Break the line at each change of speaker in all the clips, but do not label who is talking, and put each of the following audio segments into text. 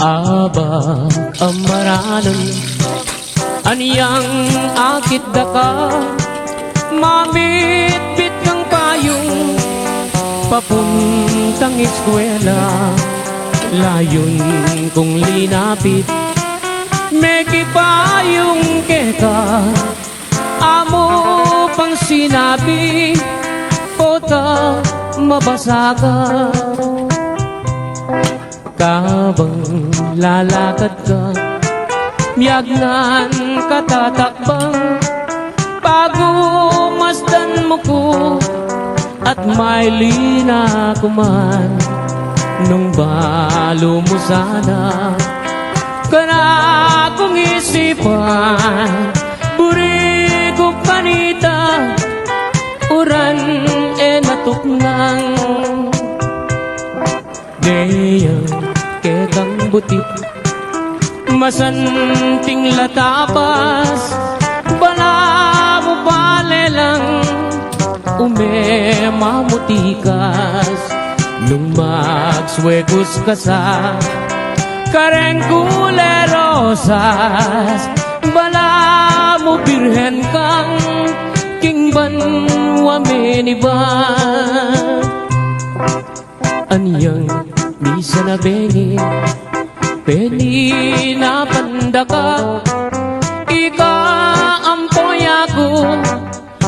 Aba amaranon aniyang akit daka mamit-bit ng payong papuntang eskwela. Layon kong linapit meki payong keka amo pang sinabi kota mabasa ka. Kabang lalakad ka miyagnan katatakbang bago masdan mo ko at may lina kuman nung balo mo sana kana kong isipan buri ko panita uran natuknang gayang kekang butik masanting latapas bala mo bale lang mamutikas nung magswegos ka sa karengkulerosas bala mo birhen kang kingban wameniban anyang misa na bengi peni na pandaka ika ampoy ako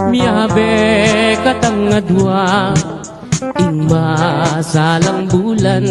miyabe katangadwa ing masalang bulan.